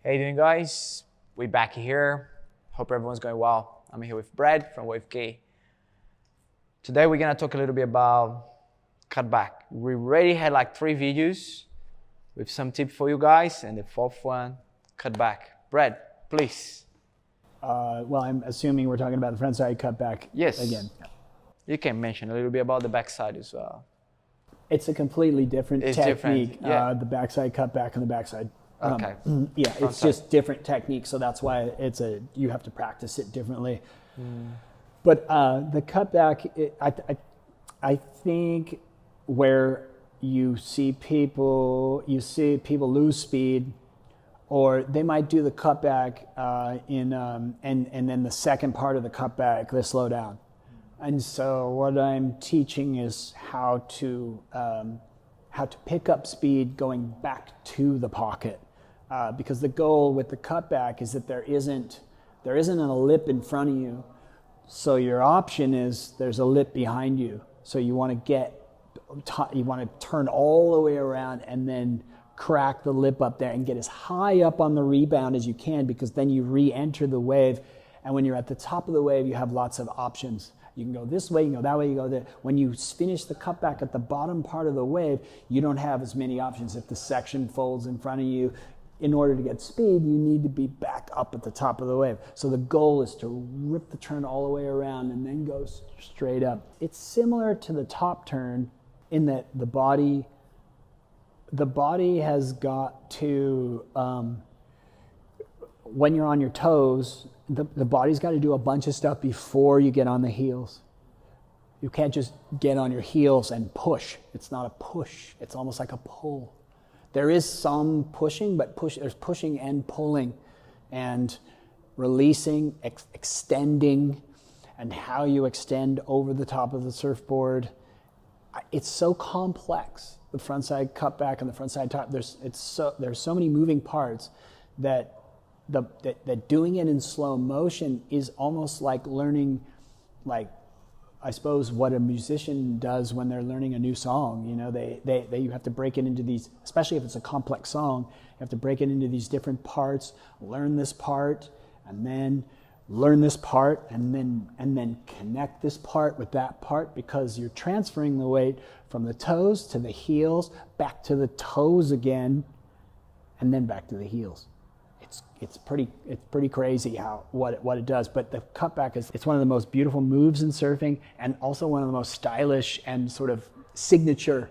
How you doing, guys? We're back here. Hope everyone's going well. I'm here with Brad from WAVEKI. Today we're gonna talk a little bit about cutback. We already had like 3 videos with some tips for you guys, and the 4th one, cutback. Brad, please. Well, I'm assuming we're talking about the front side cutback. Yes. Again. You can mention a little bit about the backside as well. It's a completely different technique. Yeah. The backside cutback and the backside. Okay. Yeah, it's just different techniques, so that's why you have to practice it differently. But the cutback, I think where you see people lose speed, or they might do the cutback and then the second part of the cutback they slow down. And so what I'm teaching is how to pick up speed going back to the pocket. Because the goal with the cutback is that there isn't a lip in front of you. So your option is there's a lip behind you. So you want to turn all the way around and then crack the lip up there and get as high up on the rebound as you can, because then you re-enter the wave. And when you're at the top of the wave, you have lots of options. You can go this way, you can go that way, you go there. When you finish the cutback at the bottom part of the wave, you don't have as many options. If the section folds in front of you, in order to get speed, you need to be back up at the top of the wave. So the goal is to rip the turn all the way around and then go straight up. It's similar to the top turn in that the body has got to, when you're on your toes, the body's got to do a bunch of stuff before you get on the heels. You can't just get on your heels and push. It's not a push. It's almost like a pull. There is some pushing, but there's pushing and pulling and releasing, extending, and how you extend over the top of the surfboard. It's so complex, the frontside cutback and the frontside top. There's so many moving parts that doing it in slow motion is almost like learning, like, I suppose, what a musician does when they're learning a new song. You know, you have to break it into these, especially if it's a complex song, you have to break it into these different parts, learn this part, and then learn this part, and then connect this part with that part, because you're transferring the weight from the toes to the heels, back to the toes again, and then back to the heels. It's pretty crazy what it does. But the cutback it's one of the most beautiful moves in surfing, and also one of the most stylish and sort of signature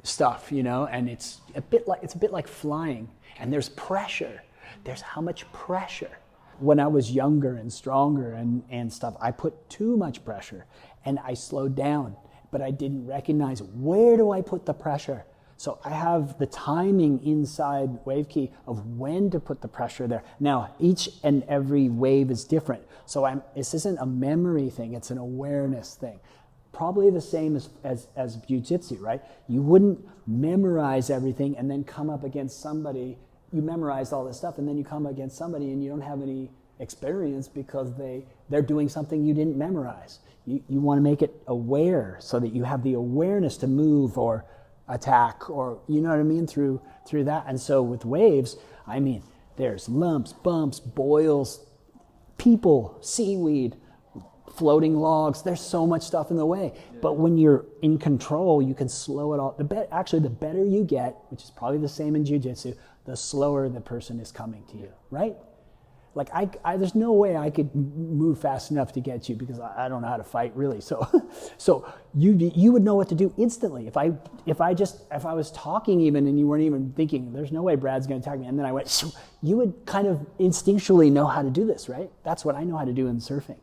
stuff, you know. And it's a bit like flying. And there's pressure. There's how much pressure. When I was younger and stronger and stuff, I put too much pressure and I slowed down, but I didn't recognize, where do I put the pressure? So I have the timing inside WAVEKI of when to put the pressure there. Now, each and every wave is different. So this isn't a memory thing, it's an awareness thing. Probably the same as jiu-jitsu, right? You wouldn't memorize everything and then come up against somebody. You memorized all this stuff and then you come against somebody and you don't have any experience because they're doing something you didn't memorize. You want to make it aware so that you have the awareness to move or attack, or you know what I mean, through that. And so with waves, I mean, there's lumps, bumps, boils, people, seaweed, floating logs. There's so much stuff in the way. Yeah. But when you're in control, you can slow it all. Actually, the better you get, which is probably the same in jiu-jitsu, the slower the person is coming to you, right? Like there's no way I could move fast enough to get you, because I don't know how to fight really. So you would know what to do instantly. If I was talking even and you weren't even thinking, there's no way Brad's going to attack me, and then I went, you would kind of instinctually know how to do this, right? That's what I know how to do in surfing.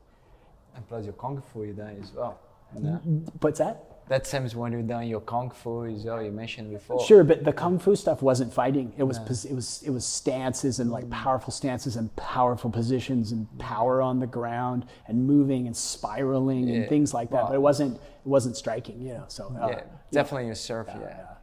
And plus your kung fu you done as well. What's that? That seems when you're done your kung fu as well, you mentioned before. Sure, but the kung fu stuff wasn't fighting. It was stances and like powerful stances and powerful positions and power on the ground and moving and spiraling and things like that. But it wasn't striking, you know. So definitely you surf.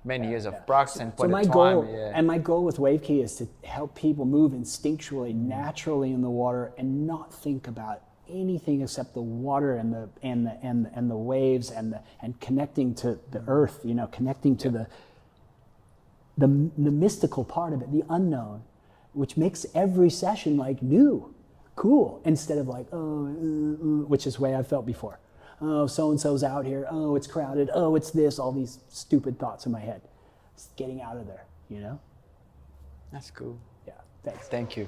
Many years of practice and my goal with WAVEKI is to help people move instinctually, naturally in the water, and not think about anything except the water and the waves and connecting to the earth, connecting to the mystical part of it, the unknown. which makes every session like new, cool, instead of like, which is the way I felt before. Oh, so-and-so's out here. Oh, it's crowded. Oh, it's this, all these stupid thoughts in my head. Just getting out of there, you know? That's cool. Yeah, thanks. Thank you.